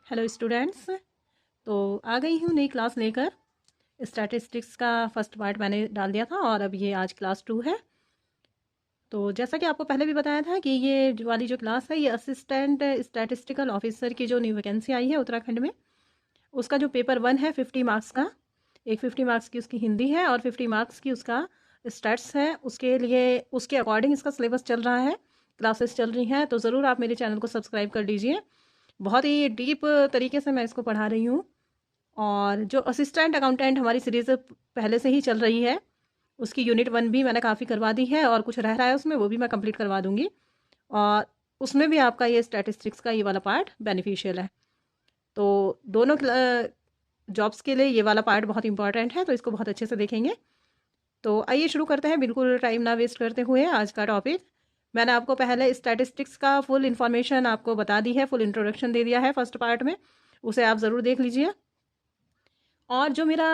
Hello students. तो आ गई हूँ नई क्लास लेकर। स्टैटिस्टिक्स का फर्स्ट पार्ट मैंने डाल दिया था और अब ये आज क्लास 2 है। तो जैसा कि आपको पहले भी बताया था कि ये वाली जो क्लास है ये असिस्टेंट स्टैटिस्टिकल ऑफिसर की जो न्यू वैकेंसी आई है उत्तराखंड में, उसका जो पेपर 1 है 50 मार्क्स का, एक 50 मार्क्स की उसकी हिंदी है और 50 मार्क्स की उसका स्टैट्स है। उसके लिए उसके अकॉर्डिंग इसका सिलेबस चल रहा है, क्लासेस चल रही हैं। तो ज़रूर आप मेरे चैनल को सब्सक्राइब कर लीजिए। बहुत ही डीप तरीके से मैं इसको पढ़ा रही हूँ। और जो असिस्टेंट अकाउंटेंट हमारी सीरीज़ पहले से ही चल रही है, उसकी यूनिट 1 भी मैंने काफ़ी करवा दी है और कुछ रह रहा है उसमें, वो भी मैं कंप्लीट करवा दूँगी। और उसमें भी आपका ये स्टैटिस्टिक्स का ये वाला पार्ट बेनिफिशियल है। तो दोनों जॉब्स के लिए ये वाला पार्ट बहुत इंपॉर्टेंट है, तो इसको बहुत अच्छे से देखेंगे। तो आइए शुरू करते हैं, बिल्कुल टाइम ना वेस्ट करते हुए आज का टॉपिक। मैंने आपको पहले स्टैटिस्टिक्स का फुल इन्फॉर्मेशन आपको बता दी है, फुल इंट्रोडक्शन दे दिया है फर्स्ट पार्ट में, उसे आप ज़रूर देख लीजिए। और जो मेरा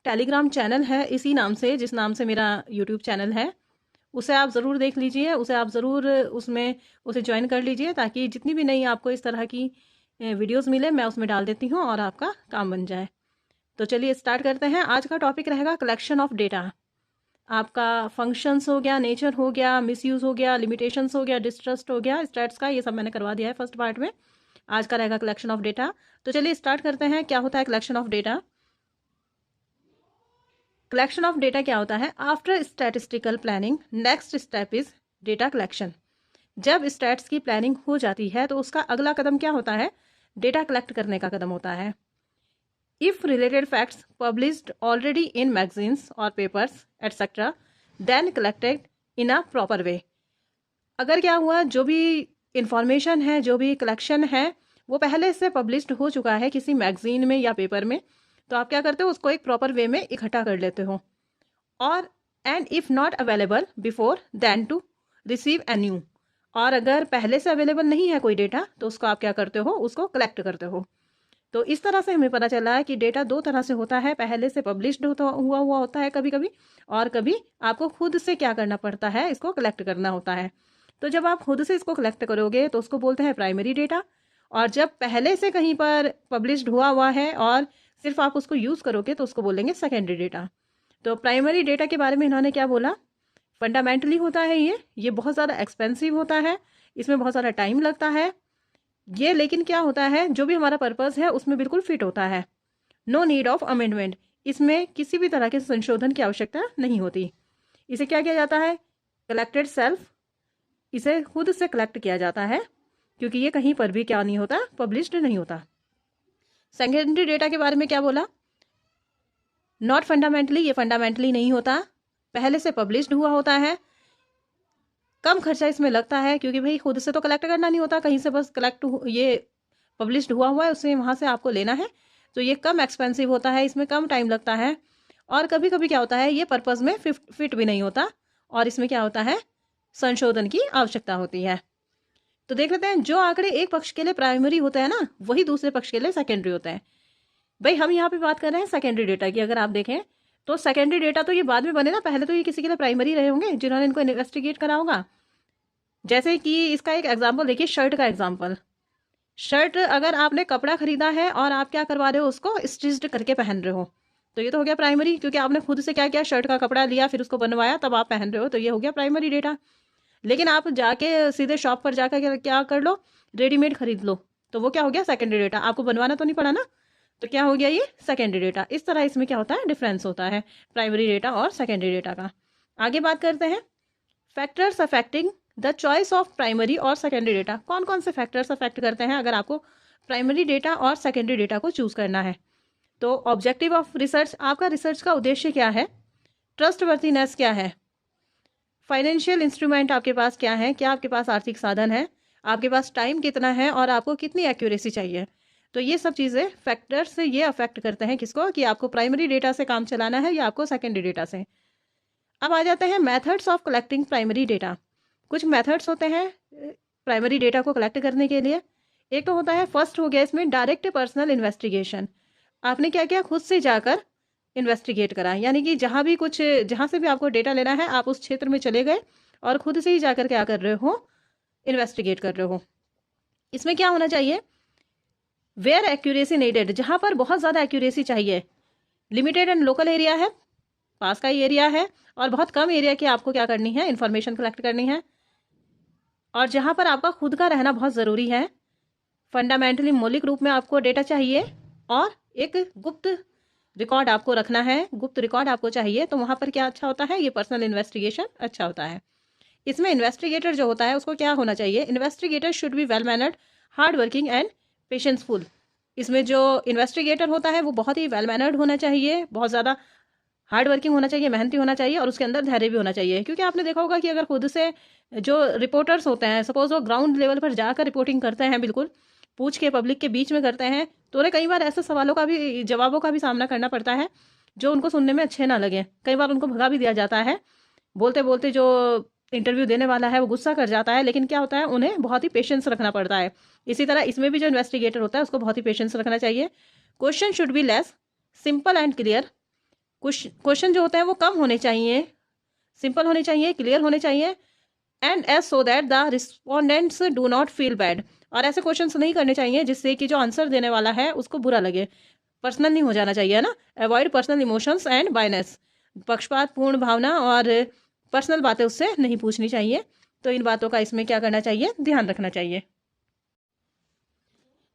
टेलीग्राम चैनल है इसी नाम से, जिस नाम से मेरा यूट्यूब चैनल है, उसे आप ज़रूर देख लीजिए, उसे आप ज़रूर उसमें उसे ज्वाइन कर लीजिए, ताकि जितनी भी नई आपको इस तरह की वीडियोस मिले मैं उसमें डाल देती हूँ और आपका काम बन जाए। तो चलिए स्टार्ट करते हैं। आज का टॉपिक रहेगा कलेक्शन ऑफ डेटा। आपका फंक्शंस हो गया, नेचर हो गया, मिसयूज़ हो गया, लिमिटेशंस हो गया, डिस्ट्रस्ट हो गया, स्टैट्स का, ये सब मैंने करवा दिया है फर्स्ट पार्ट में। आज का रहेगा कलेक्शन ऑफ डेटा। तो चलिए स्टार्ट करते हैं। क्या होता है collection of data? Collection of data क्या होता है? After statistical planning next step is data collection. जब स्टैट्स की प्लानिंग हो जाती है तो उसका अगला कदम क्या होता है? डेटा कलेक्ट करने का कदम होता है। If related facts published already in magazines और papers etcetera then collected in a proper way. अगर क्या हुआ, जो भी इंफॉर्मेशन है, जो भी कलेक्शन है, वो पहले से पब्लिश्ड हो चुका है किसी मैगजीन में या पेपर में, तो आप क्या करते हो, उसको एक प्रॉपर वे में इकट्ठा कर लेते हो। और and if not available before then to receive a new. और अगर पहले से अवेलेबल नहीं है कोई डेटा तो उसको आप क्या करते हो, उसको कलेक्ट करते हो। तो इस तरह से हमें पता चला है कि डेटा दो तरह से होता है। पहले से पब्लिश्ड हुआ होता है कभी कभी, और कभी आपको खुद से क्या करना पड़ता है, इसको कलेक्ट करना होता है। तो जब आप खुद से इसको कलेक्ट करोगे तो उसको बोलते हैं प्राइमरी डेटा। और जब पहले से कहीं पर पब्लिश्ड हुआ हुआ है और सिर्फ आप उसको यूज़ करोगे तो उसको बोलेंगे सेकेंडरी डेटा। तो प्राइमरी डेटा के बारे में इन्होंने क्या बोला? फंडामेंटली होता है ये बहुत ज़्यादा एक्सपेंसिव होता है, इसमें बहुत सारा टाइम लगता है ये, लेकिन क्या होता है, जो भी हमारा पर्पज़ है उसमें बिल्कुल फिट होता है। नो नीड ऑफ अमेंडमेंट, इसमें किसी भी तरह के संशोधन की आवश्यकता नहीं होती। इसे क्या किया जाता है? कलेक्टेड सेल्फ, इसे खुद से कलेक्ट किया जाता है, क्योंकि ये कहीं पर भी क्या नहीं होता, पब्लिश्ड नहीं होता। सेकेंडरी डेटा के बारे में क्या बोला? नॉट फंडामेंटली, ये फंडामेंटली नहीं होता, पहले से पब्लिश्ड हुआ होता है, कम खर्चा इसमें लगता है, क्योंकि भाई खुद से तो कलेक्ट करना नहीं होता, कहीं से बस ये पब्लिश्ड हुआ हुआ है उससे वहाँ से आपको लेना है। तो ये कम एक्सपेंसिव होता है, इसमें कम टाइम लगता है, और कभी कभी क्या होता है, ये पर्पज़ में फिट भी नहीं होता, और इसमें क्या होता है, संशोधन की आवश्यकता होती है। तो देख लेते हैं, जो आंकड़े एक पक्ष के लिए प्राइमरी होते हैं ना, वही दूसरे पक्ष के लिए सेकेंडरी होते हैं। भाई हम यहाँ पे बात कर रहे हैं सेकेंडरी डेटा की। अगर आप देखें तो सेकेंडरी डेटा तो ये बाद में बने ना, पहले तो ये किसी के लिए प्राइमरी रहे होंगे जिन्होंने इनको इन्वेस्टिगेट करा होगा। जैसे कि इसका एक एग्जाम्पल देखिए, शर्ट का एग्जाम्पल। शर्ट अगर आपने कपड़ा खरीदा है और आप क्या करवा रहे हो, उसको स्टिच्ड करके पहन रहे हो, तो ये तो हो गया प्राइमरी, क्योंकि आपने खुद से क्या किया, शर्ट का कपड़ा लिया, फिर उसको बनवाया, तब आप पहन रहे हो, तो ये हो गया प्राइमरी डेटा। लेकिन आप जाके सीधे शॉप पर जाकर क्या कर लो, रेडीमेड खरीद लो, तो वो क्या हो गया, सेकेंडरी डेटा। आपको बनवाना तो नहीं पड़ा ना, तो क्या हो गया, ये सेकेंडरी डेटा। इस तरह इसमें क्या होता है, डिफरेंस होता है प्राइमरी डेटा और सेकेंडरी डेटा का। आगे बात करते हैं, factors affecting the choice of primary और सेकेंडरी डेटा। कौन कौन से फैक्टर्स अफेक्ट करते हैं अगर आपको प्राइमरी डेटा और सेकेंडरी डेटा को चूज करना है? तो ऑब्जेक्टिव ऑफ रिसर्च, आपका रिसर्च का उद्देश्य क्या है, ट्रस्टवर्थीनेस क्या है, फाइनेंशियल इंस्ट्रूमेंट आपके पास क्या है, क्या आपके पास आर्थिक साधन है, आपके पास टाइम कितना है, और आपको कितनी एक्यूरेसी चाहिए। तो ये सब चीज़ें फैक्टर्स से ये अफेक्ट करते हैं किसको, कि आपको प्राइमरी डेटा से काम चलाना है या आपको सेकेंडरी डेटा से। अब आ जाते हैं methods of collecting primary data. कुछ मेथड्स होते हैं प्राइमरी डेटा को कलेक्ट करने के लिए। एक तो होता है, फर्स्ट हो गया इसमें डायरेक्ट पर्सनल इन्वेस्टिगेशन। आपने क्या किया, खुद से जाकर इन्वेस्टिगेट करा, यानी कि जहाँ से भी आपको डेटा लेना है आप उस क्षेत्र में चले गए और खुद से ही जाकर क्या कर रहे हो, इन्वेस्टिगेट कर रहे हो। इसमें क्या होना चाहिए, वेयर एक्यूरेसी नीडेड, जहाँ पर बहुत ज़्यादा एक्यूरेसी चाहिए। लिमिटेड एंड लोकल एरिया है, पास का ही एरिया है, और बहुत कम एरिया की आपको क्या करनी है, इन्फॉर्मेशन कलेक्ट करनी है। और जहाँ पर आपका खुद का रहना बहुत ज़रूरी है, फंडामेंटली मौलिक रूप में आपको डेटा चाहिए, और एक गुप्त रिकॉर्ड आपको रखना है, गुप्त रिकॉर्ड आपको चाहिए, तो वहाँ पर क्या अच्छा होता है, ये पर्सनल इन्वेस्टिगेशन अच्छा होता है। इसमें इन्वेस्टिगेटर जो होता है उसको क्या होना चाहिए, investigator should be well mannered, hard working and patienceful. इसमें जो इन्वेस्टिगेटर होता है वो बहुत ही वेल मैनर्ड होना चाहिए, बहुत ज़्यादा हार्ड वर्किंग होना चाहिए, मेहनती होना चाहिए, और उसके अंदर धैर्य भी होना चाहिए। क्योंकि आपने देखा होगा कि अगर खुद से जो रिपोर्टर्स होते हैं, सपोज वो ग्राउंड लेवल पर जाकर रिपोर्टिंग करते हैं, बिल्कुल पूछ के पब्लिक के बीच में करते हैं, तो उन्हें कई बार ऐसे सवालों का भी, जवाबों का भी सामना करना पड़ता है जो उनको सुनने में अच्छे ना लगे। कई बार उनको भगा भी दिया जाता है, बोलते बोलते जो इंटरव्यू देने वाला है वो गुस्सा कर जाता है, लेकिन क्या होता है, उन्हें बहुत ही पेशेंस रखना पड़ता है। इसी तरह इसमें भी जो इन्वेस्टिगेटर होता है उसको बहुत ही पेशेंस रखना चाहिए। Question should be less simple and clear. Question जो होते हैं वो कम होने चाहिए, सिंपल होने चाहिए, क्लियर होने चाहिए, and as so that the respondents do not feel bad. और ऐसे क्वेश्चंस नहीं करने चाहिए जिससे कि जो आंसर देने वाला है उसको बुरा लगे, पर्सनल नहीं हो जाना चाहिए ना। अवॉइड पर्सनल इमोशंस एंड बायनेस, पक्षपात पूर्ण भावना और पर्सनल बातें उससे नहीं पूछनी चाहिए। तो इन बातों का इसमें क्या करना चाहिए, ध्यान रखना चाहिए।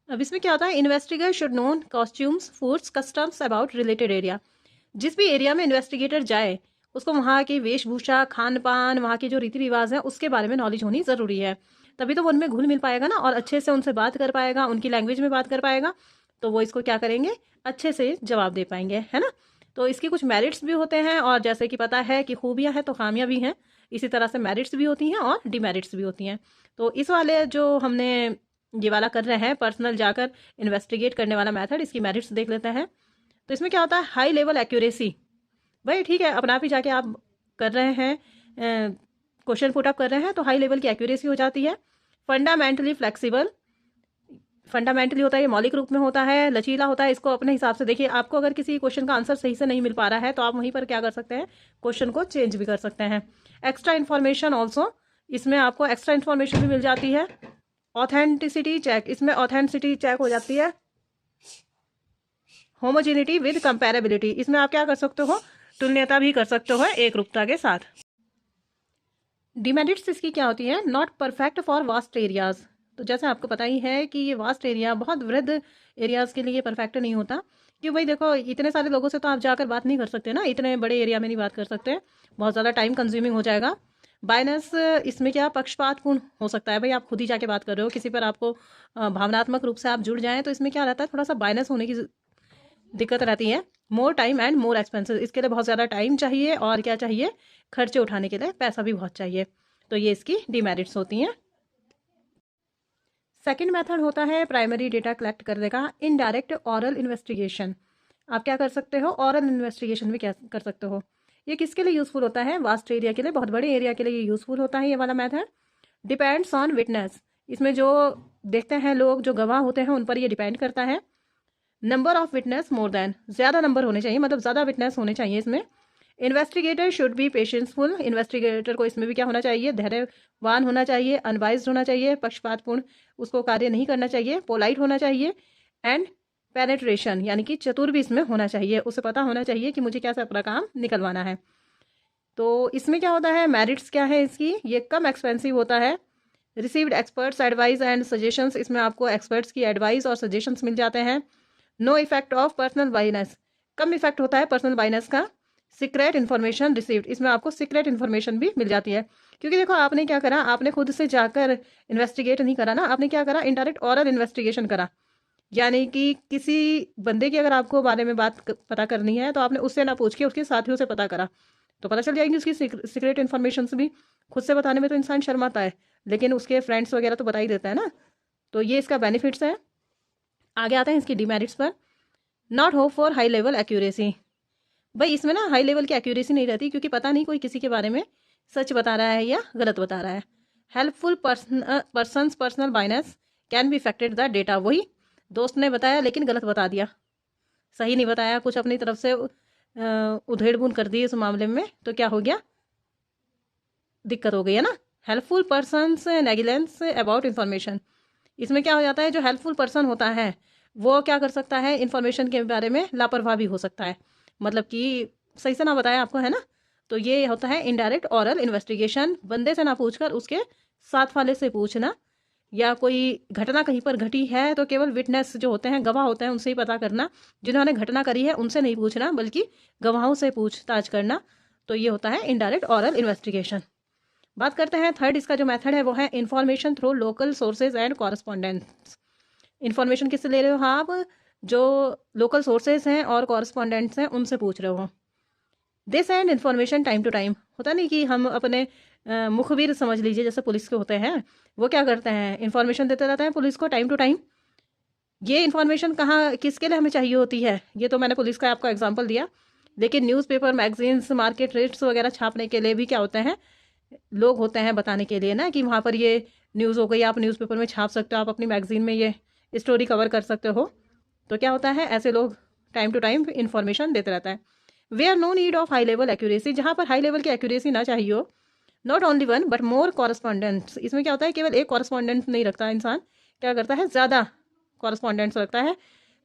अब इसमें क्या होता है, investigator should known costumes, foods, customs about related area. जिस भी एरिया में इन्वेस्टिगेटर जाए उसको वहाँ की वेशभूषा, खान पान, वहाँ के जो रीति रिवाज हैं उसके बारे में नॉलेज होनी ज़रूरी है। तभी तो वो उनमें घुल मिल पाएगा ना, और अच्छे से उनसे बात कर पाएगा, उनकी लैंग्वेज में बात कर पाएगा, तो वो इसको क्या करेंगे, अच्छे से जवाब दे पाएंगे, है ना। तो इसकी कुछ मेरिट्स भी होते हैं, और जैसे कि पता है कि खूबियाँ हैं तो खामियाँ भी हैं, इसी तरह से मेरिट्स भी होती हैं और डिमेरिट्स भी होती हैं। तो इस वाले जो हमने ये वाला कर रहे हैं, पर्सनल जाकर इन्वेस्टिगेट करने वाला मेथड, इसकी मेरिट्स देख लेते हैं। तो इसमें क्या होता है, हाई लेवल एक्यूरेसी। भाई ठीक है, अपना आप ही जाके आप कर रहे हैं, क्वेश्चन पुट अप कर रहे हैं, तो हाई लेवल की एक्यूरेसी हो जाती है। फंडामेंटली फ्लेक्सिबल, फंडामेंटली होता है ये मौलिक रूप में होता है, लचीला होता है, इसको अपने हिसाब से देखिए, आपको अगर किसी क्वेश्चन का आंसर सही से नहीं मिल पा रहा है तो आप वहीं पर क्या कर सकते हैं, क्वेश्चन को चेंज भी कर सकते हैं। एक्स्ट्रा इन्फॉर्मेशन ऑल्सो, इसमें आपको एक्स्ट्रा इन्फॉर्मेशन भी मिल जाती है। ऑथेंटिसिटी चेक, इसमें ऑथेंटिसिटी चेक हो जाती है। होमोजेनिटी विद कंपेरेबिलिटी, इसमें आप क्या कर सकते हो, तुल्यता भी कर सकते हो एक रूपता के साथ। डिमेरिट्स इसकी क्या होती है, not perfect for vast areas. तो जैसे आपको पता ही है कि ये वास्ट एरिया, बहुत वृद्ध एरियाज के लिए परफेक्ट नहीं होता, क्यों भाई देखो, इतने सारे लोगों से तो आप जाकर बात नहीं कर सकते ना, इतने बड़े एरिया में नहीं बात कर सकते, बहुत ज़्यादा टाइम कंज्यूमिंग हो जाएगा। बायनेस, इसमें क्या पक्षपातपूर्ण हो सकता है, भाई आप खुद ही जाके बात कर रहे हो किसी पर, आपको भावनात्मक रूप से आप जुड़ जाएं, तो इसमें क्या रहता है, थोड़ा सा बायनेस होने की दिक्कत रहती है। More time and more expenses, इसके लिए बहुत ज़्यादा टाइम चाहिए, और क्या चाहिए, खर्चे उठाने के लिए पैसा भी बहुत चाहिए। तो ये इसकी डिमेरिट्स होती हैं। सेकंड मेथड होता है प्राइमरी डेटा कलेक्ट करने का, इनडायरेक्ट ऑरल इन्वेस्टिगेशन। आप क्या कर सकते हो, ऑरल इन्वेस्टिगेशन भी क्या कर सकते हो। ये किसके लिए यूज़फुल होता है, वास्ट एरिया के लिए, बहुत बड़े एरिया के लिए यूज़फुल होता है ये वाला मेथड। डिपेंड्स ऑन विटनेस, इसमें जो देखते हैं लोग, जो गवाह होते हैं, उन पर ये डिपेंड करता है। Number of witness more than, ज़्यादा नंबर होने चाहिए, मतलब ज़्यादा विटनेस होने चाहिए इसमें। Investigator should B patienceful, investigator को इसमें भी क्या होना चाहिए, धैर्यवान होना चाहिए, अनवाइज्ड होना चाहिए, पक्षपातपूर्ण उसको कार्य नहीं करना चाहिए, पोलाइट होना चाहिए, एंड पेनेट्रेशन यानी कि चतुर भी इसमें होना चाहिए, उसे पता होना चाहिए कि मुझे कैसे अपना काम निकलवाना है। तो इसमें क्या होता है, मेरिट्स क्या है इसकी, ये कम एक्सपेंसिव होता है। Received experts advice and suggestions, इसमें आपको एक्सपर्ट्स की एडवाइस और सजेशंस मिल जाते हैं। No effect of personal biasness, कम इफेक्ट होता है पर्सनल बाइनेस का। सीक्रेट इन्फॉर्मेशन रिसीव्ड, इसमें आपको सीक्रेट इन्फॉर्मेशन भी मिल जाती है, क्योंकि देखो आपने क्या करा, आपने खुद से जाकर इन्वेस्टिगेट नहीं करा ना, आपने क्या करा, इनडायरेक्ट ऑरल इन्वेस्टिगेशन करा। यानी कि किसी बंदे की अगर आपको बारे में बात पता करनी है तो आपने उससे ना पूछ के उसके साथियों से पता करा, तो पता चल जाएगी उसकी सीक्रेट इन्फॉर्मेशन भी। खुद से बताने में तो इंसान शर्माता है, लेकिन उसके फ्रेंड्स वगैरह तो बता ही देता है ना। तो ये इसका बेनिफिट्स है। आगे आते हैं इसकी डिमेरिट्स पर। Not hope for high level accuracy, भाई इसमें ना हाई लेवल की एक्यूरेसी नहीं रहती, क्योंकि पता नहीं कोई किसी के बारे में सच बता रहा है या गलत बता रहा है। Helpful persons personal Binance can be affected the data, वही दोस्त ने बताया लेकिन गलत बता दिया, सही नहीं बताया, कुछ अपनी तरफ से उधेड़-बुन कर दी इस मामले में, तो क्या हो गया, दिक्कत हो गई है ना। Helpful persons negligence about information, इसमें क्या हो जाता है, जो हेल्पफुल पर्सन होता है वो क्या कर सकता है, इन्फॉर्मेशन के बारे में लापरवाह भी हो सकता है, मतलब कि सही से ना बताया आपको, है ना। तो ये होता है इनडायरेक्ट ऑरल इन्वेस्टिगेशन, बंदे से ना पूछकर उसके साथ वाले से पूछना, या कोई घटना कहीं पर घटी है तो केवल विटनेस जो होते हैं, गवाह होते हैं, उनसे ही पता करना, जिन्होंने घटना करी है उनसे नहीं पूछना बल्कि गवाहों से पूछताछ करना। तो ये होता है इनडायरेक्ट ऑरल इन्वेस्टिगेशन। बात करते हैं थर्ड, इसका जो मेथड है वो है information through local sources and correspondents. Information किससे ले रहे हो आप, जो लोकल सोर्सेज हैं और कॉरस्पॉन्डेंट्स हैं उनसे पूछ रहे हो। They send information time to time, होता नहीं कि हम अपने मुखबिर समझ लीजिए जैसे पुलिस के होते हैं, वो क्या करते हैं, इन्फॉर्मेशन देते रहते हैं पुलिस को टाइम टू टाइम। ये इन्फॉर्मेशन कहाँ किसके लिए हमें चाहिए होती है, ये तो मैंने पुलिस का आपको एग्जांपल दिया, लेकिन न्यूज़पेपर, मैगजीन्स, मार्केट रेट्स वगैरह छापने के लिए भी क्या होते हैं, लोग होते हैं बताने के लिए ना, कि वहाँ पर ये न्यूज़ हो गई, आप न्यूज़पेपर में छाप सकते हो, आप अपनी मैगजीन में ये स्टोरी कवर कर सकते हो। तो क्या होता है, ऐसे लोग टाइम टू टाइम इन्फॉर्मेशन देते रहता है। They are no need of high level accuracy, जहाँ पर हाई लेवल की एक्यूरेसी ना चाहिए हो, not only one but more correspondents. इसमें क्या होता है, केवल एक कॉरस्पॉन्डेंट नहीं रखता इंसान, क्या करता है, ज़्यादा कॉरस्पॉन्डेंट्स रखता है,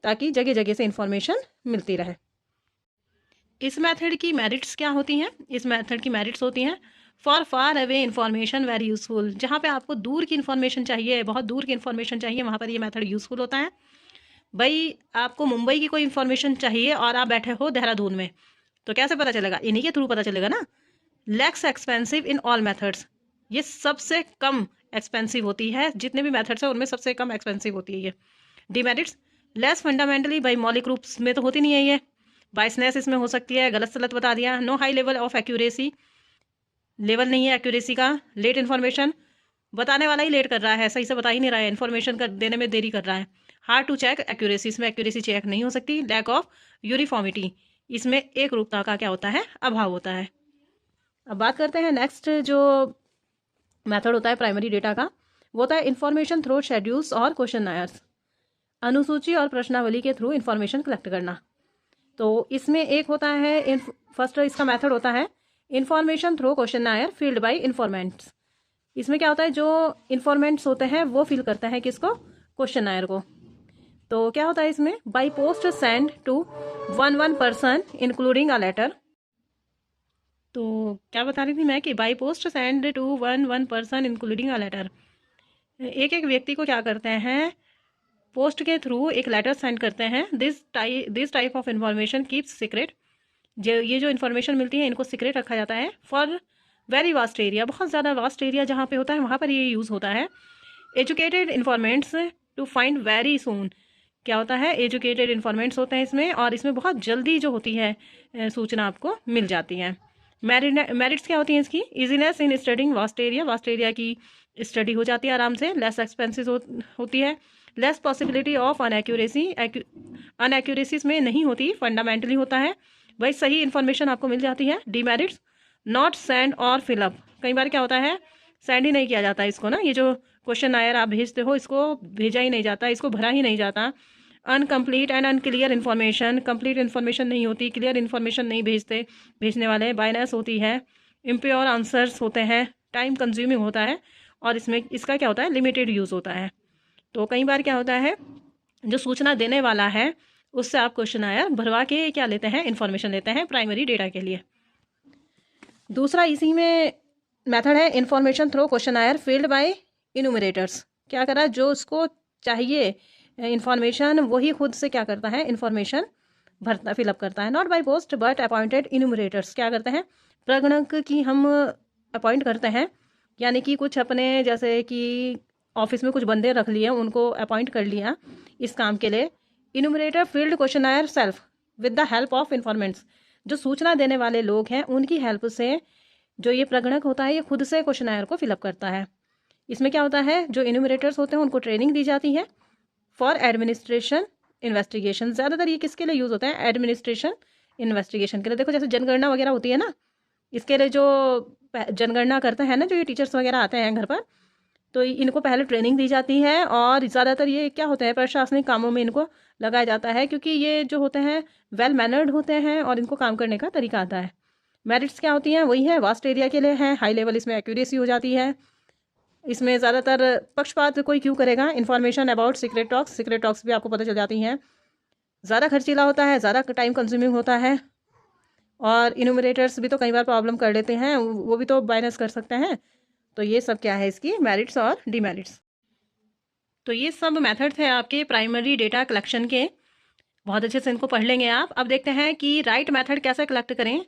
ताकि जगह जगह से इंफॉर्मेशन मिलती रहे। इस मेथड की मेरिट्स क्या होती हैं, इस मेथड की मेरिट्स होती हैं, for far away information very useful, जहाँ पे आपको दूर की इन्फॉर्मेशन चाहिए, बहुत दूर की इन्फॉर्मेशन चाहिए, वहाँ पर ये मेथड यूज़फुल होता है। भाई आपको मुंबई की कोई इन्फॉर्मेशन चाहिए और आप बैठे हो देहरादून में, तो कैसे पता चलेगा, इन्हीं के थ्रू पता चलेगा ना। Less expensive in all methods, ये सबसे कम एक्सपेंसिव होती है, जितने भी मेथड्स हैं उनमें सबसे कम एक्सपेंसिव होती है ये। डिमेरिट्स, लेस फंडामेंटली, भाई मौलिक रूप में तो होती नहीं है ये, बाइसनेस इसमें हो सकती है, गलत सलत बता दिया, no high level of accuracy, level नहीं है एक्यूरेसी का, लेट इन्फॉर्मेशन, बताने वाला ही लेट कर रहा है, सही से बता ही नहीं रहा है, इन्फॉर्मेशन देने में देरी कर रहा है, हार्ड टू चेक एक्यूरेसी, इसमें एक्यूरेसी चेक नहीं हो सकती, लैक ऑफ यूनिफॉर्मिटी, इसमें एक रूपता का क्या होता है, अभाव होता है। अब बात करते हैं नेक्स्ट जो मेथड होता है प्राइमरी डेटा का, वो होता है इन्फॉर्मेशन थ्रू शेड्यूल्स और क्वेश्चन आयर्स, अनुसूची और प्रश्नावली के थ्रू इन्फॉर्मेशन कलेक्ट करना। तो इसमें एक होता है फर्स्ट इसका मेथड होता है इन्फॉर्मेशन थ्रू क्वेश्चन आयर फील्ड बाय इन्फॉर्मेंट्स। इसमें क्या होता है, जो इन्फॉर्मेंट्स होते हैं वो फिल करते हैं किसको, क्वेश्चन आयर को। तो क्या होता है इसमें, by post send to one person including a letter. तो क्या बता रही थी मैं, कि by post send to one person including a letter, एक एक व्यक्ति को क्या करते हैं, पोस्ट के थ्रू एक लेटर सेंड करते हैं। This type of information keeps secret, ये जो इन्फॉर्मेशन मिलती है इनको सीक्रेट रखा जाता है, फॉर वेरी वास्ट एरिया, बहुत ज़्यादा वास्ट एरिया जहाँ पे होता है वहाँ पर ये यूज़ होता है। Educated informants to find very soon, क्या होता है, एजुकेटेड इन्फॉर्मेंट्स होते हैं इसमें, और इसमें बहुत जल्दी जो होती है सूचना आपको मिल जाती है। मेरिट्स क्या होती हैं इसकी, इजीनेस इन स्टडिंग वास्ट एरिया की स्टडी हो जाती है आराम से, लेस एक्सपेंसिव होती है, लेस पॉसिबिलिटी ऑफ अनएक्यूरेसीज में नहीं होती, फंडामेंटली होता है, भाई सही इन्फॉर्मेशन आपको मिल जाती है। डीमेरिट्स, नॉट सेंड और फिलअप, कई बार क्या होता है, सेंड ही नहीं किया जाता इसको ना, ये जो क्वेश्चन आयर आप भेजते हो इसको भेजा ही नहीं जाता, इसको भरा ही नहीं जाता। Incomplete and unclear information, complete information नहीं होती, क्लियर इन्फॉर्मेशन नहीं भेजते भेजने वाले, बायनेस होती है, इम्प्योर आंसर्स होते हैं, टाइम कंज्यूमिंग होता है, और इसमें इसका क्या होता है, लिमिटेड यूज़ होता है। तो कई बार क्या होता है, जो सूचना देने वाला है उससे आप क्वेश्चन आयर भरवा के क्या लेते हैं, इन्फॉर्मेशन लेते हैं प्राइमरी डेटा के लिए। दूसरा इसी में मेथड है इन्फॉर्मेशन थ्रू क्वेश्चन आयर फील्ड बाय इन्यूमरेटर्स। क्या करा, जो उसको चाहिए इन्फॉर्मेशन वही खुद से क्या करता है, इन्फॉर्मेशन भरता फिलअप करता है, not by post but appointed enumerators. क्या करते हैं, प्रगणक की हम अपॉइंट करते हैं, यानी कि कुछ अपने जैसे कि ऑफिस में कुछ बंदे रख लिए, उनको अपॉइंट कर लिया इस काम के लिए। Enumerator field questionnaire self with the help of informants, जो सूचना देने वाले लोग हैं उनकी हेल्प से जो ये प्रगणक होता है ये खुद से क्वेश्चन आयर को फिलअप करता है। इसमें क्या होता है, जो इन्यूमरेटर्स होते हैं उनको ट्रेनिंग दी जाती है फॉर एडमिनिस्ट्रेशन इन्वेस्टिगेशन। ज़्यादातर ये किसके लिए यूज़ होता है, एडमिनिस्ट्रेशन इन्वेस्टिगेशन के लिए। देखो जैसे जनगणना वगैरह होती है ना, इसके लिए जो जनगणना करते हैं ना, जो ये टीचर्स वगैरह आते हैं घर पर, तो इनको पहले ट्रेनिंग दी जाती है, और ज़्यादातर ये क्या होते हैं, प्रशासनिक कामों में इनको लगाया जाता है, क्योंकि ये जो होते हैं वेल मैनर्ड होते हैं और इनको काम करने का तरीका आता है। मेरिट्स क्या होती हैं, वही है, वास्ट एरिया के लिए है, हाई लेवल इसमें एक्यूरेसी हो जाती है, इसमें ज़्यादातर पक्षपात कोई क्यों करेगा। इन्फॉर्मेशन अबाउट सीक्रेट टॉक्स भी आपको पता चल जाती हैं। ज़्यादा खर्चीला होता है, ज़्यादा टाइम कंज्यूमिंग होता है, और इन्यूमरेटर्स भी तो कई बार प्रॉब्लम कर लेते हैं, वो भी तो बाइनस कर सकते हैं। तो ये सब क्या है इसकी मेरिट्स और डिमेरिट्स। तो ये सब मेथड थे आपके प्राइमरी डेटा कलेक्शन के, बहुत अच्छे से इनको पढ़ लेंगे आप। अब देखते हैं कि राइट मेथड कैसे कलेक्ट करें,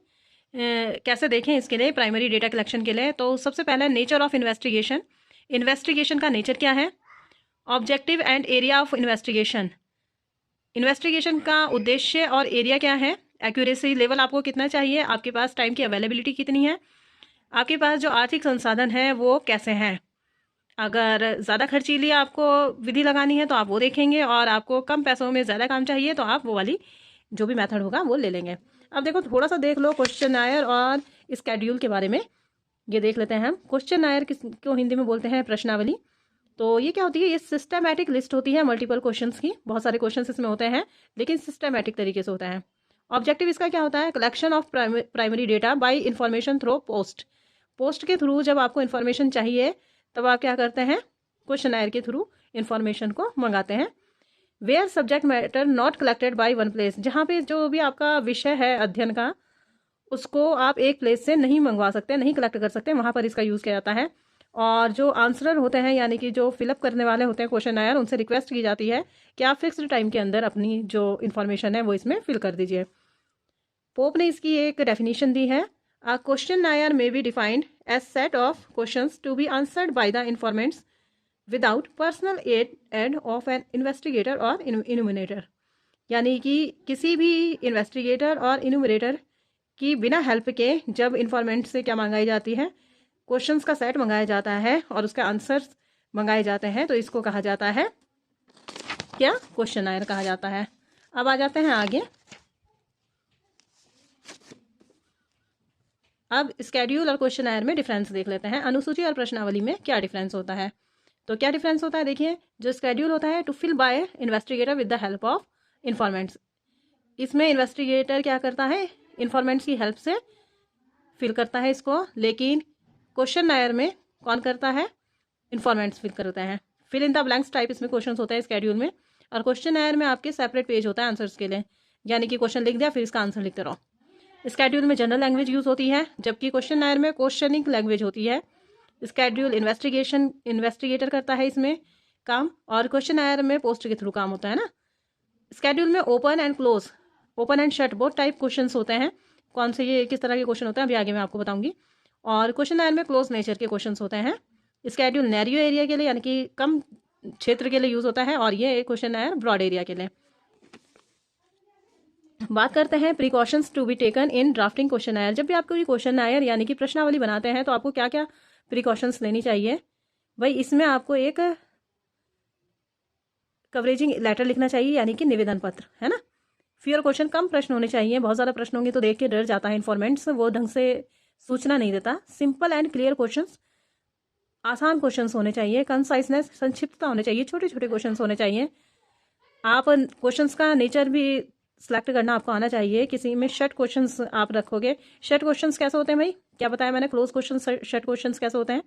कैसे देखें इसके लिए प्राइमरी डेटा कलेक्शन के लिए। तो सबसे पहले नेचर ऑफ इन्वेस्टिगेशन। इन्वेस्टिगेशन का नेचर क्या है? Objective and area of investigation. Investigation का उद्देश्य और एरिया क्या है? एक्यूरेसी लेवल आपको कितना चाहिए, आपके पास टाइम की अवेलेबिलिटी कितनी है, आपके पास जो आर्थिक संसाधन है वो कैसे हैं। अगर ज़्यादा खर्चीली आपको विधि लगानी है तो आप वो देखेंगे, और आपको कम पैसों में ज़्यादा काम चाहिए तो आप वो वाली जो भी मेथड होगा वो ले लेंगे। अब देखो थोड़ा सा देख लो क्वेश्चनायर और स्केड्यूल के बारे में। ये देख लेते हैं हम। क्वेश्चनायर किसको हिंदी में बोलते हैं? प्रश्नावली। तो ये क्या होती है? ये सिस्टमैटिक लिस्ट होती है मल्टीपल क्वेश्चंस की। बहुत सारे क्वेश्चंस इसमें होते हैं, लेकिन सिस्टमैटिक तरीके से होता है। ऑब्जेक्टिव इसका क्या होता है? Collection of primary data bye information through post. Post के थ्रू जब आपको इन्फॉर्मेशन चाहिए तब आप क्या करते हैं? क्वेश्चनायर के थ्रू इन्फॉर्मेशन को मंगाते हैं। Where subject matter not collected by one place. जहाँ पे जो भी आपका विषय है अध्ययन का, उसको आप एक प्लेस से नहीं मंगवा सकते, नहीं कलेक्ट कर सकते, वहाँ पर इसका यूज़ किया जाता है। और जो आंसरर होते हैं, यानी कि जो फिलअप करने वाले होते हैं क्वेश्चनायर, उनसे रिक्वेस्ट की जाती है कि आप फिक्स्ड टाइम के अंदर अपनी जो इन्फॉर्मेशन है वो इसमें फिल कर दीजिए। पोप ने इसकी एक डेफिनेशन दी है। A questionnaire may be defined as set of questions to be answered by the informants without personal aid of an investigator or enumerator। यानी कि किसी भी इन्वेस्टिगेटर और इन्यूमरेटर की बिना हेल्प के जब इन्फॉर्मेंट से क्या मंगाई जाती है? क्वेश्चंस का सेट मंगाया जाता है और उसका आंसर्स मंगाए जाते हैं, तो इसको कहा जाता है क्या? क्वेश्चनायर कहा जाता है। अब आ जाते हैं आगे। अब स्केड्यूल और क्वेश्चनायर में डिफरेंस देख लेते हैं। अनुसूची और प्रश्नावली में क्या डिफरेंस होता है? तो क्या डिफरेंस होता है? देखिए, जो स्केड्यूल होता है to fill by investigator with the help of informants. इसमें इन्वेस्टिगेटर क्या करता है? इन्फॉर्मेंट्स की हेल्प से फिल करता है इसको। लेकिन क्वेश्चनायर में कौन करता है? इन्फॉर्मेंट्स फिल करते हैं। Fill in the blanks type इसमें क्वेश्चन होता है स्केड्यूल में, और क्वेश्चनायर में आपके सेपरेट पेज होता है आंसर्स के लिए, यानी कि क्वेश्चन लिख दिया फिर इसका आंसर लिखते रहो। स्केड्यूल में जनरल लैंग्वेज यूज़ होती है, जबकि क्वेश्चनायर में क्वेश्चनिंग लैंग्वेज होती है। स्केड्यूल इन्वेस्टिगेटर करता है इसमें काम, और क्वेश्चनायर में पोस्ट के थ्रू काम होता है ना। स्केड्यूल में open and close, open and shut both type question होते हैं। कौन से, ये किस तरह के क्वेश्चन होते हैं अभी आगे मैं आपको बताऊंगी। और क्वेश्चनायर में क्लोज नेचर के क्वेश्चन होते हैं। स्केड्यूल नैरो एरिया के लिए, यानी कि कम क्षेत्र के लिए यूज़ होता है, और ये क्वेश्चनायर ब्रॉड एरिया के लिए। बात करते हैं precautions to be taken in drafting questionnaire. जब भी आप कोई क्वेश्चनायर यानी कि प्रश्नावली बनाते हैं तो आपको क्या क्या प्रिकॉशंस लेनी चाहिए? भाई इसमें आपको एक कवरेजिंग लेटर लिखना चाहिए, यानी कि निवेदन पत्र, है ना। फियर क्वेश्चन, कम प्रश्न होने चाहिए। बहुत ज़्यादा प्रश्न होंगे तो देख के डर जाता है इन्फॉर्मेंट्स, वो ढंग से सूचना नहीं देता। सिंपल एंड क्लियर क्वेश्चंस, आसान क्वेश्चंस होने चाहिए। कंसाइजनेस, संक्षिप्तता होने चाहिए। छोटे छोटे क्वेश्चंस होने चाहिए। आप क्वेश्चंस का नेचर भी सिलेक्ट करना आपको आना चाहिए। किसी में शॉर्ट क्वेश्चंस आप रखोगे। शॉर्ट क्वेश्चंस कैसे होते हैं भाई? क्या बताया मैंने? क्लोज क्वेश्चन, शॉर्ट क्वेश्चंस कैसे होते हैं?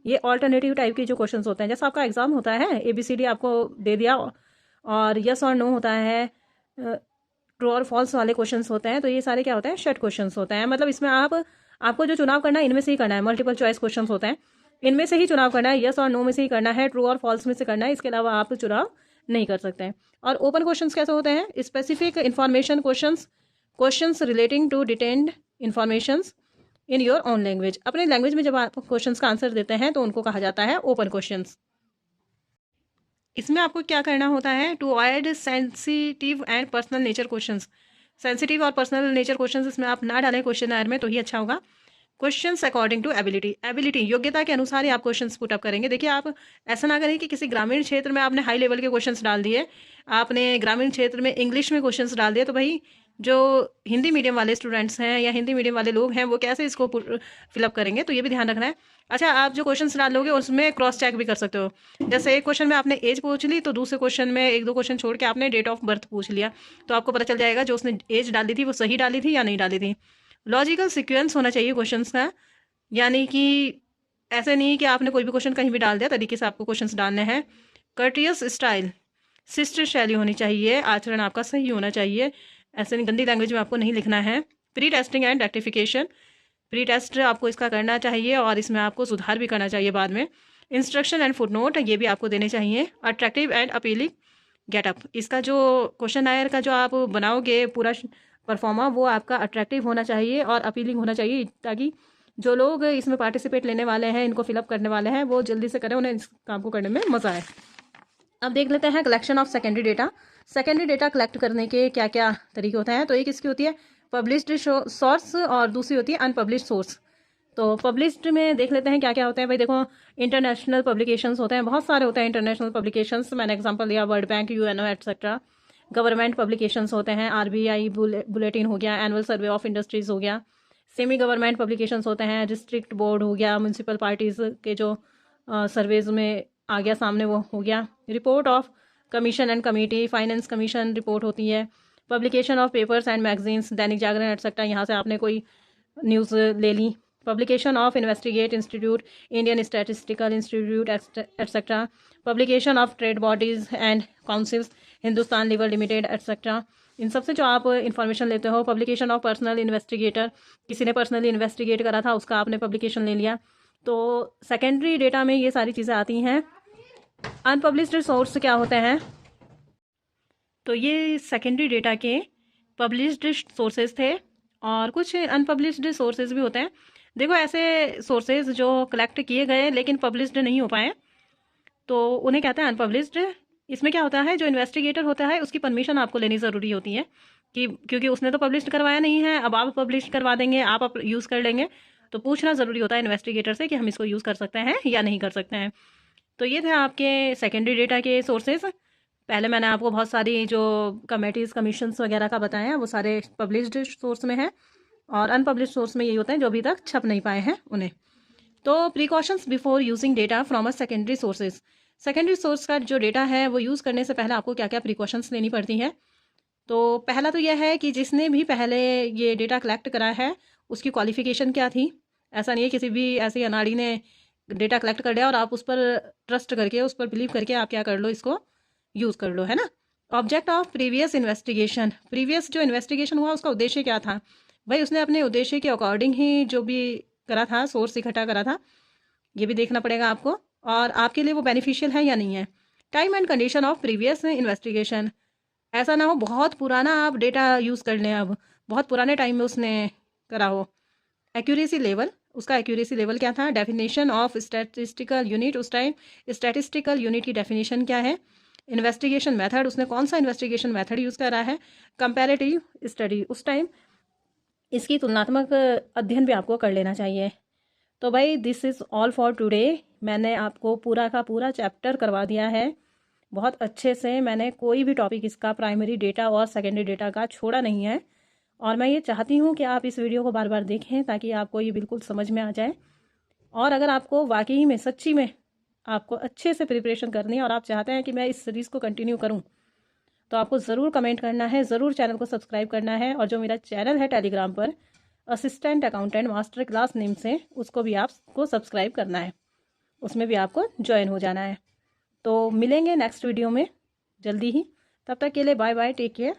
ये ऑल्टरनेटिव टाइप के जो क्वेश्चंस होते हैं, जैसा आपका एग्जाम होता है ABCD आपको दे दिया और यस और नो होता है, ट्रू और फॉल्स वाले क्वेश्चंस होते हैं, तो ये सारे क्या होते हैं? शॉर्ट क्वेश्चंस होते हैं। मतलब इसमें आपको जो चुनाव करना है इनमें से ही करना है। मल्टीपल चॉइस क्वेश्चंस होते हैं, इनमें से ही चुनाव करना है। यस और नो में से ही करना है, ट्रू और फॉल्स में से करना है, इसके अलावा आप चुनाव नहीं कर सकते हैं। और ओपन क्वेश्चंस कैसे होते हैं? Specific information questions relating to detained informations in your own language. अपने लैंग्वेज में जब आप क्वेश्चंस का आंसर देते हैं तो उनको कहा जाता है ओपन क्वेश्चंस। इसमें आपको क्या करना होता है? To avoid sensitive and personal nature questions. Sensitive और पर्सनल नेचर क्वेश्चंस इसमें आप ना डालें क्वेश्चनायर में, तो ही अच्छा होगा। क्वेश्चंस अकॉर्डिंग टू एबिलिटी, योग्यता के अनुसार ही आप क्वेश्चंस पुट अप करेंगे। देखिए, आप ऐसा ना करें कि किसी ग्रामीण क्षेत्र में आपने हाई लेवल के क्वेश्चंस डाल दिए, आपने ग्रामीण क्षेत्र में इंग्लिश में क्वेश्चंस डाल दिए, तो भाई जो हिंदी मीडियम वाले स्टूडेंट्स हैं या हिंदी मीडियम वाले लोग हैं वो कैसे इसको फिलअप करेंगे, तो ये भी ध्यान रखना है। अच्छा, आप जो क्वेश्चंस डालोगे उसमें क्रॉस चेक भी कर सकते हो। जैसे एक क्वेश्चन में आपने एज पूछ ली, तो दूसरे क्वेश्चन में एक दो क्वेश्चन छोड़ के आपने डेट ऑफ बर्थ पूछ लिया, तो आपको पता चल जाएगा जो उसने एज डाली थी वो सही डाली थी या नहीं डाली थी। लॉजिकल सिक्वेंस होना चाहिए क्वेश्चंस का, यानी कि ऐसे नहीं कि आपने कोई भी क्वेश्चन कहीं भी डाल दिया, तरीके से आपको क्वेश्चंस डालने हैं। कर्टियस स्टाइल, शिष्ट शैली होनी चाहिए, आचरण आपका सही होना चाहिए, ऐसे नहीं गंदी लैंग्वेज में आपको नहीं लिखना है। Pre testing and rectification, pre test आपको इसका करना चाहिए और इसमें आपको सुधार भी करना चाहिए बाद में। इंस्ट्रक्शन एंड फुटनोट ये भी आपको देने चाहिए। अट्रैक्टिव एंड अपीलिंग गेटअप, इसका जो क्वेश्चन आयर का जो आप बनाओगे पूरा परफॉर्मा, वो आपका अट्रैक्टिव होना चाहिए और अपीलिंग होना चाहिए, ताकि जो लोग इसमें पार्टिसिपेट लेने वाले हैं, इनको फिलअप करने वाले हैं, वो जल्दी से करें, उन्हें इस काम को करने में मज़ा आए। अब देख लेते हैं collection of secondary data. Secondary data collect करने के क्या क्या तरीके होते हैं। तो एक इसकी होती है पब्लिश्ड सोर्स और दूसरी होती है अनपब्लिश्ड सोर्स। तो पब्लिश्ड में देख लेते हैं क्या क्या होता है। भाई देखो, इंटरनेशनल पब्लिकेशंस होते हैं, बहुत सारे होते हैं इंटरनेशनल पब्लिकेशंस। मैंने एग्जांपल लिया world bank, UNO etcetera. Government publications होते हैं, आरबीआई बुलेटिन हो गया, एनुअल सर्वे ऑफ इंडस्ट्रीज हो गया। सेमी गवर्नमेंट पब्लिकेशंस होते हैं, डिस्ट्रिक्ट बोर्ड हो गया, म्यूनसिपल पार्टीज के जो सर्वेज में आ गया सामने वो हो गया। Report of commission and committee, finance commission report होती है। Publication of papers and magazines, Dainik Jagran etcetera, यहाँ से आपने कोई न्यूज़ ले ली। Publication of investigate institute, Indian statistical institute etcetera. Publication of trade bodies and councils, Hindustan Lever limited etcetera. इन सबसे जो आप इन्फॉर्मेशन लेते हो। पब्लिकेशन ऑफ पर्सनल इन्वेस्टिगेटर, किसी ने पर्सनली इन्वेस्टिगेट करा था, उसका आपने पब्लिकेशन ले लिया। तो सेकेंडरी डेटा में ये सारी चीज़ें आती हैं। अनपब्लिश्ड सोर्स क्या होते हैं, तो ये सेकेंडरी डेटा के पब्लिश्ड सोर्सेज थे और कुछ अनपब्लिश्ड सोर्सेज भी होते हैं। देखो, ऐसे सोर्सेज जो कलेक्ट किए गए लेकिन पब्लिश्ड नहीं हो पाए, तो उन्हें कहते हैं अनपब्लिश्ड। इसमें क्या होता है, जो इन्वेस्टिगेटर होता है उसकी परमिशन आपको लेनी ज़रूरी होती है, कि क्योंकि उसने तो पब्लिश करवाया नहीं है, अब आप पब्लिश करवा देंगे, आप यूज़ कर लेंगे, तो पूछना ज़रूरी होता है इन्वेस्टिगेटर से कि हम इसको यूज़ कर सकते हैं या नहीं कर सकते हैं। तो ये थे आपके सेकेंडरी डेटा के सोर्सेज। पहले मैंने आपको बहुत सारी जो कमेटीज़ कमीशंस वगैरह का बताया है, वो सारे पब्लिश्ड सोर्स में है, और अनपब्लिश्ड सोर्स में यही होते हैं जो अभी तक छप नहीं पाए हैं उन्हें। तो precautions before using data from a secondary sources. Secondary source का जो डेटा है वो यूज़ करने से पहले आपको क्या क्या प्रिकॉशंस लेनी पड़ती है। तो पहला तो यह है कि जिसने भी पहले ये डेटा कलेक्ट करा है उसकी क्वालिफिकेशन क्या थी। ऐसा नहीं है किसी भी ऐसी अनाड़ी ने डेटा कलेक्ट कर लिया और आप उस पर ट्रस्ट करके, उस पर बिलीव करके आप क्या कर लो, इसको यूज़ कर लो, है ना। Object of previous investigation, previous जो इन्वेस्टिगेशन हुआ उसका उद्देश्य क्या था। भाई उसने अपने उद्देश्य के अकॉर्डिंग ही जो भी करा था, सोर्स इकट्ठा करा था, ये भी देखना पड़ेगा आपको, और आपके लिए वो बेनिफिशियल है या नहीं है। Time and condition of previous investigation, ऐसा ना हो बहुत पुराना आप डेटा यूज़ कर लें, अब बहुत पुराने टाइम में उसने करा हो। एक्यूरेसी लेवल, उसका एक्यूरेसी लेवल क्या था। डेफिनेशन ऑफ स्टैटिस्टिकल यूनिट, उस टाइम स्टैटिस्टिकल यूनिट की डेफिनेशन क्या है। इन्वेस्टिगेशन मेथड, उसने कौन सा इन्वेस्टिगेशन मेथड यूज़ करा है। कंपैरेटिव स्टडी, उस टाइम इसकी तुलनात्मक अध्ययन भी आपको कर लेना चाहिए। तो भाई this is all for today. मैंने आपको पूरा का पूरा चैप्टर करवा दिया है बहुत अच्छे से। मैंने कोई भी टॉपिक इसका प्राइमरी डेटा और सेकेंडरी डेटा का छोड़ा नहीं है, और मैं ये चाहती हूँ कि आप इस वीडियो को बार बार देखें ताकि आपको ये बिल्कुल समझ में आ जाए। और अगर आपको वाकई में सच्ची में आपको अच्छे से प्रिपरेशन करनी है और आप चाहते हैं कि मैं इस सीरीज़ को कंटिन्यू करूँ, तो आपको ज़रूर कमेंट करना है, ज़रूर चैनल को सब्सक्राइब करना है, और जो मेरा चैनल है टेलीग्राम पर assistant accountant master class name से, उसको भी आपको सब्सक्राइब करना है, उसमें भी आपको ज्वाइन हो जाना है। तो मिलेंगे नेक्स्ट वीडियो में जल्दी ही, तब तक के लिए बाय बाय, टेक केयर।